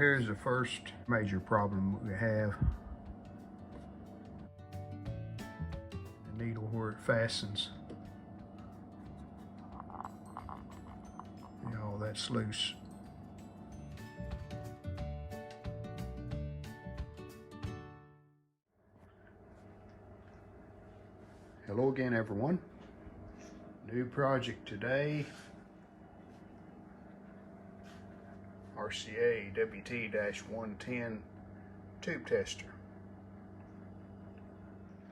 here's the first major problem we have. The needle where it fastens. You know, that's loose. Hello again, everyone. New project today. RCA WT-110 Tube Tester.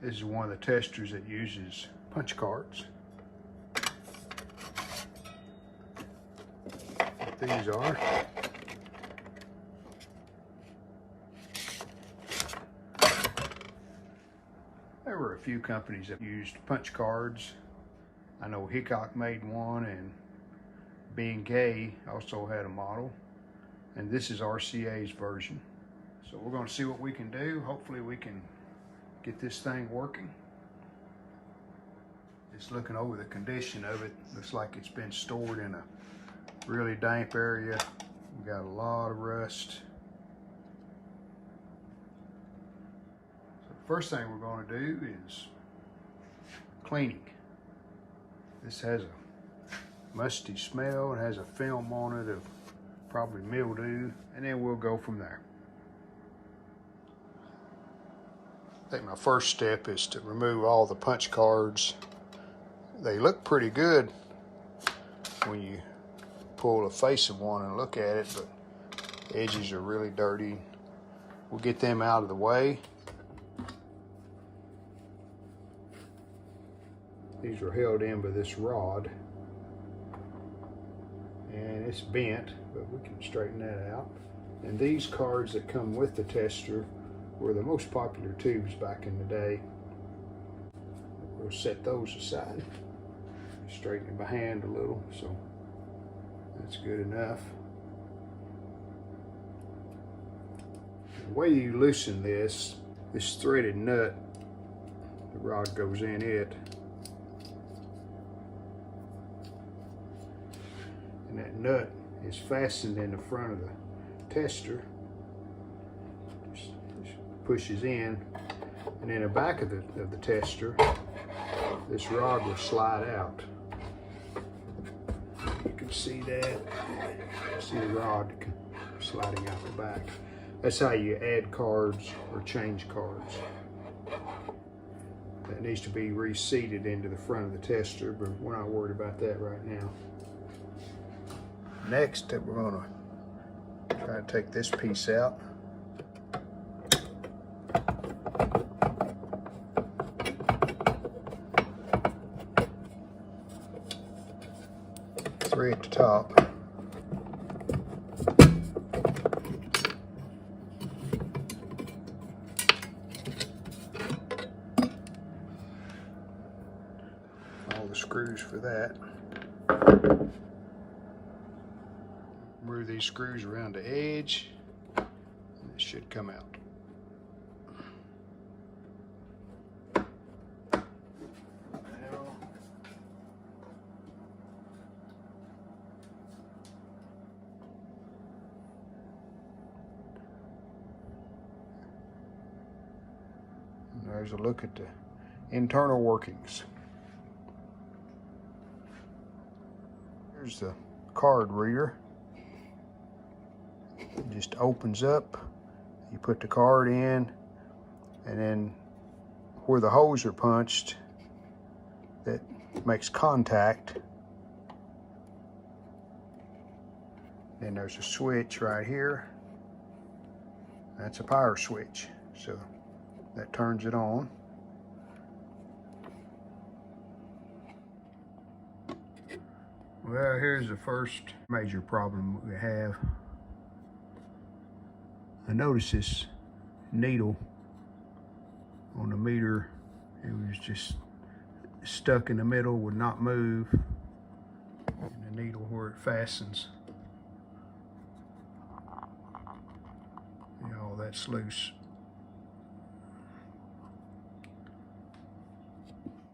This is one of the testers that uses punch cards. What these are. There were a few companies that used punch cards. I know Hickok made one, and B&K also had a model. And this is RCA's version. So we're going to see what we can do. Hopefully we can get this thing working. Just looking over the condition of it, looks like it's been stored in a really damp area. We got a lot of rust. So the first thing we're going to do is cleaning. This has a musty smell. It has a film on it of probably mildew, and then we'll go from there. I think my first step is to remove all the punch cards. They look pretty good when you pull the face of one and look at it, but the edges are really dirty. We'll get them out of the way. These are held in by this rod, and it's bent, but we can straighten that out. And these cards that come with the tester were the most popular tubes back in the day. We'll set those aside. Straighten it by hand a little, so that's good enough. The way you loosen this threaded nut, the rod goes in it. And that nut is fastened in the front of the tester. Just pushes in, and in the back of the tester, this rod will slide out. You can see that. See the rod sliding out the back. That's how you add cards or change cards. That needs to be reseated into the front of the tester, but we're not worried about that right now. Next, we're going to try to take this piece out. Three at the top. All the screws for that. Remove these screws around the edge, and it should come out. There's a look at the internal workings. Here's the card reader. It just opens up. You put the card in, and then where the holes are punched, that makes contact. Then there's a switch right here. That's a power switch. So that turns it on. Well, here's the first major problem we have. I noticed this needle on the meter, it was just stuck in the middle, would not move. And the needle where it fastens, you know, that's loose.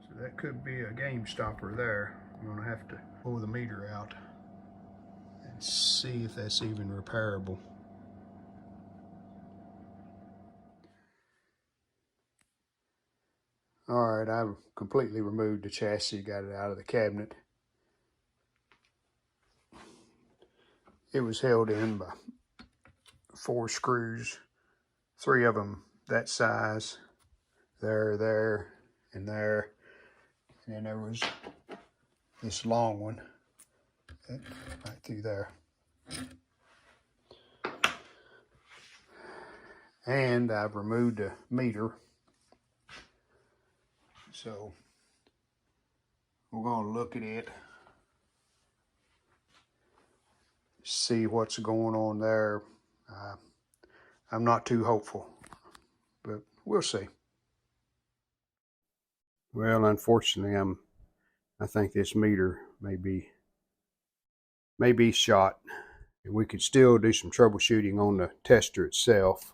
So that could be a game stopper there. I'm gonna have to pull the meter out and see if that's even repairable. All right, I've completely removed the chassis, got it out of the cabinet. It was held in by 4 screws, 3 of them that size, there, and there. And then there was this long one right through there. And I've removed the meter. So we're going to look at it, see what's going on there. I'm not too hopeful, but we'll see. Well, unfortunately, I think this meter may be shot. We could still do some troubleshooting on the tester itself.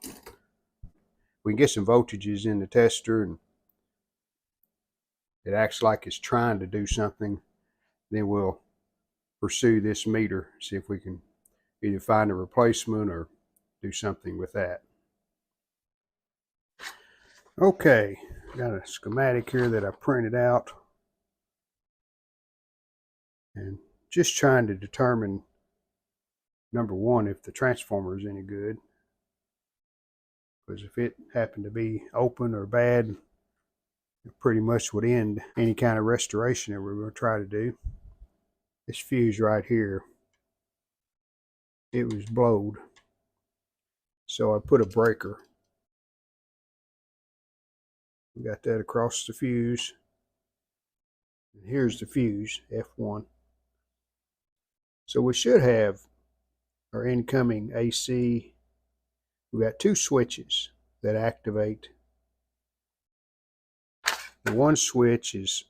We can get some voltages in the tester and it acts like it's trying to do something. Then we'll pursue this meter, see if we can either find a replacement or do something with that. Okay, got a schematic here that I printed out and just trying to determine, number one, if the transformer is any good, because if it happened to be open or bad, it pretty much would end any kind of restoration that we're going to try to do. This fuse right here, it was blowed, so I put a breaker. We got that across the fuse. And here's the fuse, F1. So we should have our incoming AC. We got 2 switches that activate. The one switch is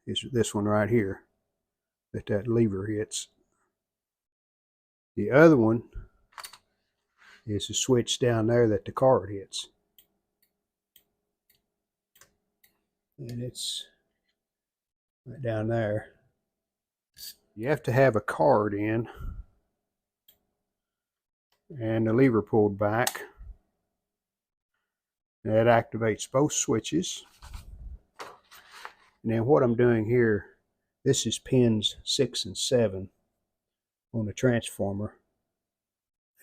this one right here that lever hits. The other one is the switch down there that the card hits. And it's right down there. You have to have a card in and the lever pulled back. That activates both switches. And then what I'm doing here, this is pins 6 and 7 on the transformer.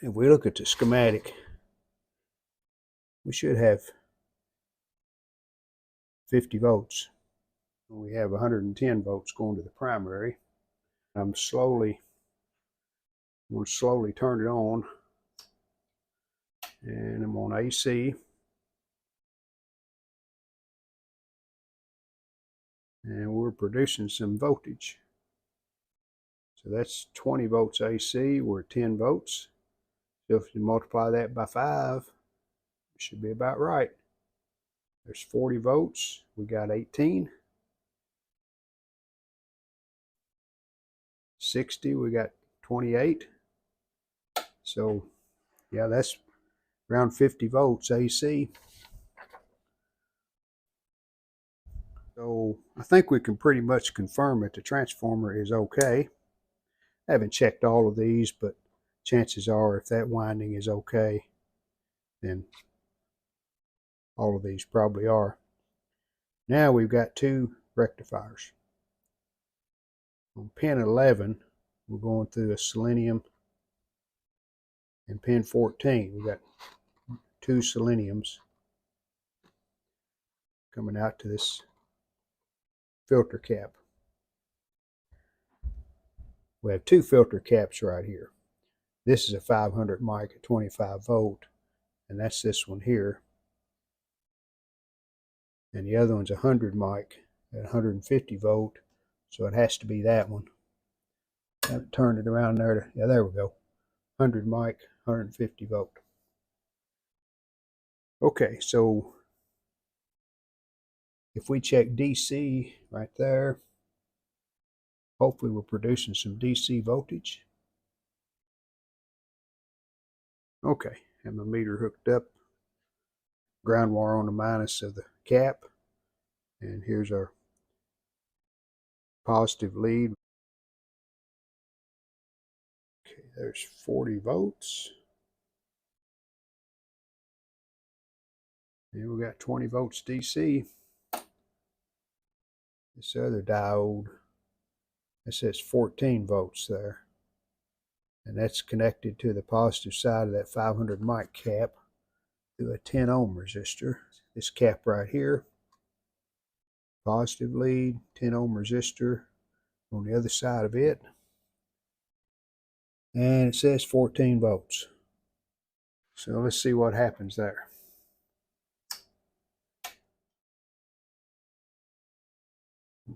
If we look at the schematic, we should have 50 volts. We have 110 volts going to the primary. I'm going to slowly turn it on, and I'm on AC. And we're producing some voltage. So that's 20 volts AC, we're at 10 volts. So if you multiply that by 5, it should be about right. There's 40 volts, we got 18. 60, we got 28. So yeah, that's around 50 volts AC. So I think we can pretty much confirm that the transformer is okay. I haven't checked all of these, but chances are if that winding is okay, then all of these probably are. Now we've got 2 rectifiers. On pin 11, we're going through a selenium, and pin 14, we've got 2 seleniums coming out to this filter cap. We have 2 filter caps right here. This is a 500 mic at 25 volt, and that's this one here. And the other one's 100 mic at 150 volt, so it has to be that one. I have to turn it around there to, yeah, there we go. 100 mic, 150 volt. Okay, so if we check DC right there, hopefully we're producing some DC voltage. Okay, have my meter hooked up. Ground wire on the minus of the cap. And here's our positive lead. Okay, there's 40 volts. And we got 20 volts DC. This other diode, it says 14 volts there. And that's connected to the positive side of that 500 mic cap through a 10 ohm resistor. This cap right here, positive lead, 10 ohm resistor on the other side of it. And it says 14 volts. So let's see what happens there.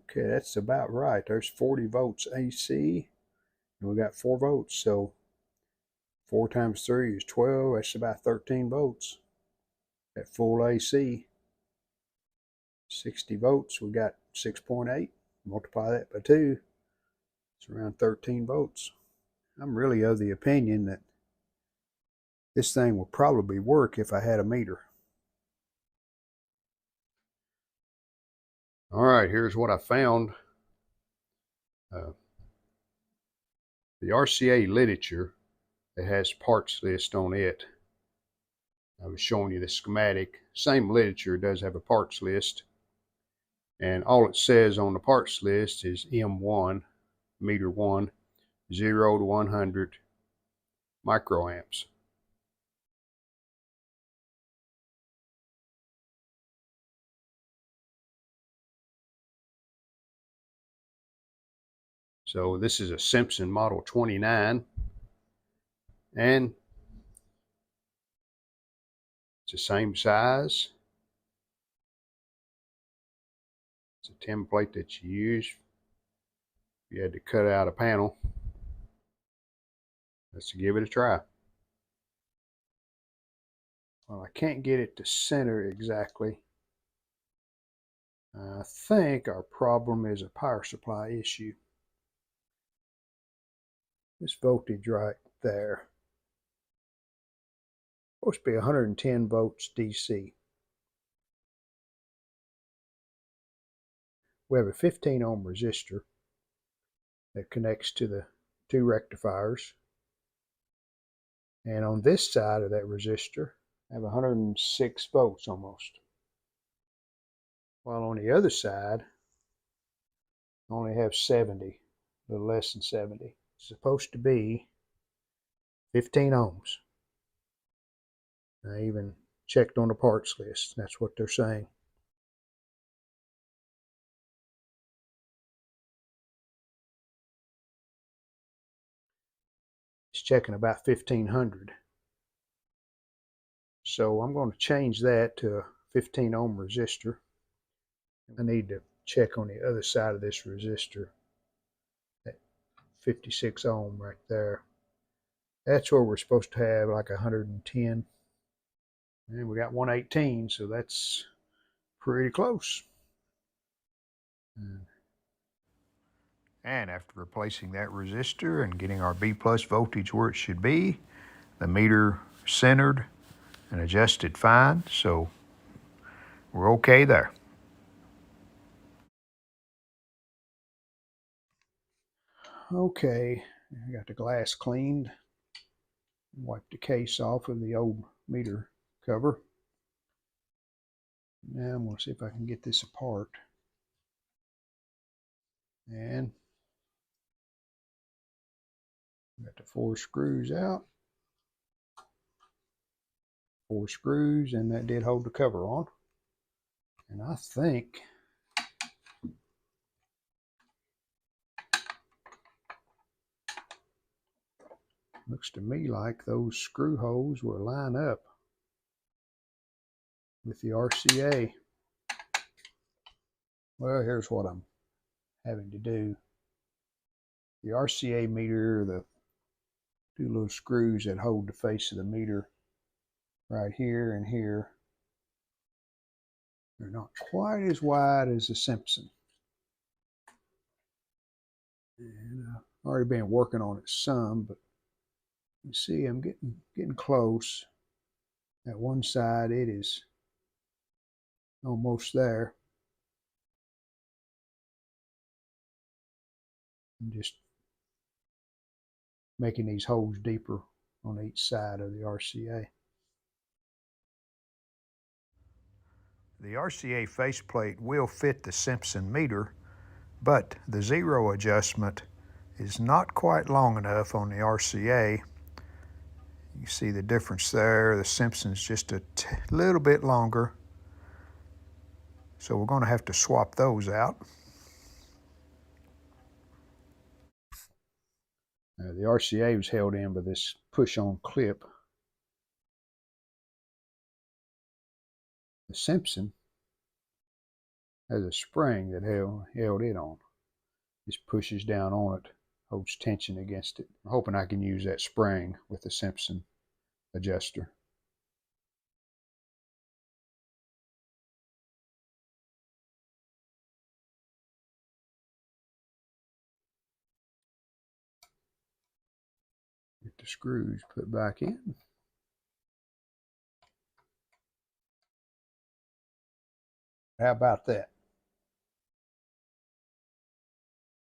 Okay, that's about right. There's 40 volts AC, and we got 4 volts. So 4 times 3 is 12. That's about 13 volts at full AC. 60 volts, we got 6.8. Multiply that by 2. It's around 13 volts. I'm really of the opinion that this thing will probably work if I had a meter. All right, here's what I found. The RCA literature that has parts list on it. I was showing you the schematic. Same literature does have a parts list. And all it says on the parts list is M1, meter 1, 0 to 100 microamps. So this is a Simpson Model 29, and it's the same size. It's a template that you use if you had to cut out a panel. Let's give it a try. Well, I can't get it to center exactly. I think our problem is a power supply issue. This voltage right there, supposed to be 110 volts DC. We have a 15 ohm resistor that connects to the 2 rectifiers. And on this side of that resistor, I have 106 volts almost. While on the other side, I only have 70, a little less than 70. It's supposed to be 15 ohms. I even checked on the parts list. That's what they're saying. It's checking about 1500. So I'm going to change that to a 15 ohm resistor. I need to check on the other side of this resistor, that 56 ohm right there. That's where we're supposed to have like 110. And we got 118, so that's pretty close. And after replacing that resistor and getting our B plus voltage where it should be, the meter centered and adjusted fine, so we're okay there. Okay, I got the glass cleaned. Wipe the case off of the old meter cover. Now I'm going to see if I can get this apart. And got the 4 screws out. 4 screws, and that did hold the cover on. And I think looks to me like those screw holes will line up with the RCA. Well, here's what I'm having to do. The RCA meter, the 2 little screws that hold the face of the meter right here and here, they're not quite as wide as the Simpson. And I've already been working on it some, but you see I'm getting close. At one side it is almost there. I'm just making these holes deeper on each side of the RCA. The RCA faceplate will fit the Simpson meter, but the zero adjustment is not quite long enough on the RCA. You see the difference there. The Simpson's just a little bit longer. So we're going to have to swap those out. The RCA was held in by this push-on clip. The Simpson has a spring that held it on. Just pushes down on it, holds tension against it. I'm hoping I can use that spring with the Simpson adjuster. Get the screws put back in. How about that?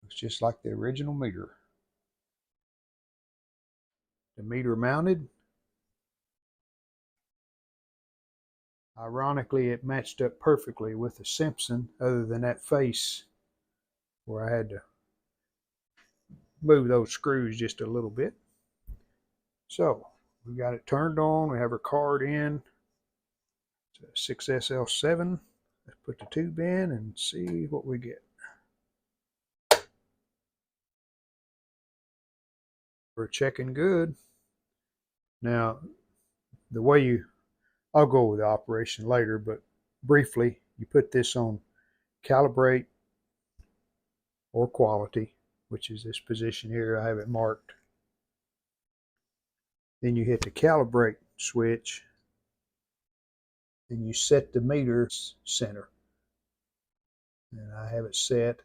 Looks just like the original meter. The meter mounted. Ironically, it matched up perfectly with the Simpson, other than that face where I had to move those screws just a little bit. So we got it turned on. We have our card in. It's a 6SL7. Let's put the tube in and see what we get. We're checking good. Now, the way I'll go with the operation later, but briefly, you put this on calibrate or quality, which is this position here. I have it marked. Then you hit the calibrate switch and you set the meter center. And I have it set.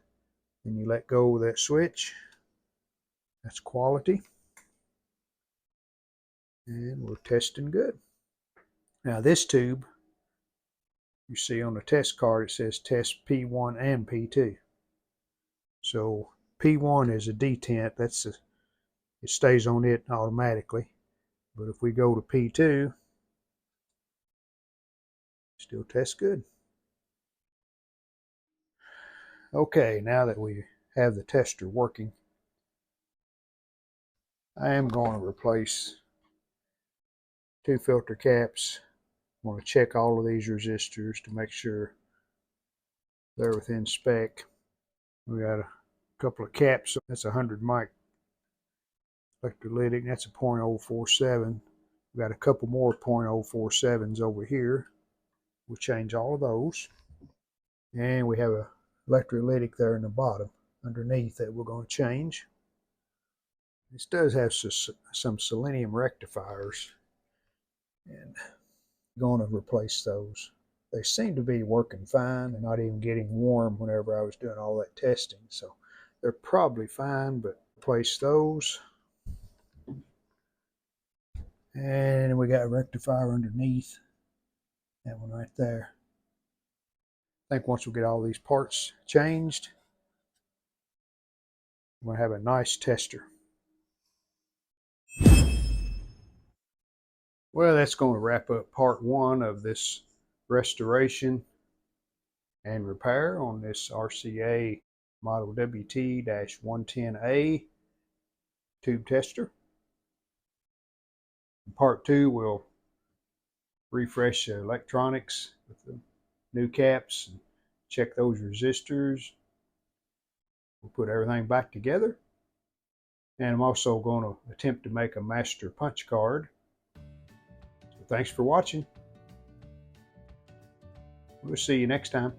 Then you let go of that switch. That's quality. And we're testing good. Now this tube, you see on the test card, it says test P1 and P2. So P1 is a detent. It stays on it automatically. But if we go to P2, still tests good. Okay, now that we have the tester working, I am going to replace 2 filter caps. I'm going to check all of these resistors to make sure they're within spec. We got a couple of caps. That's a 100 mic electrolytic. That's a 0.047. We got a couple more 0.047s over here. We'll change all of those. And we have a electrolytic there in the bottom underneath that we're going to change. This does have some selenium rectifiers, and I'm going to replace those. They seem to be working fine. They're not even getting warm whenever I was doing all that testing, so they're probably fine, but replace those. And we got a rectifier underneath, that one right there. I think once we get all these parts changed, we're going to have a nice tester. Well, that's going to wrap up part 1 of this restoration and repair on this RCA model WT-110A tube tester. In part 2, we'll refresh the electronics with the new caps and check those resistors. We'll put everything back together. And I'm also going to attempt to make a master punch card. So thanks for watching. We'll see you next time.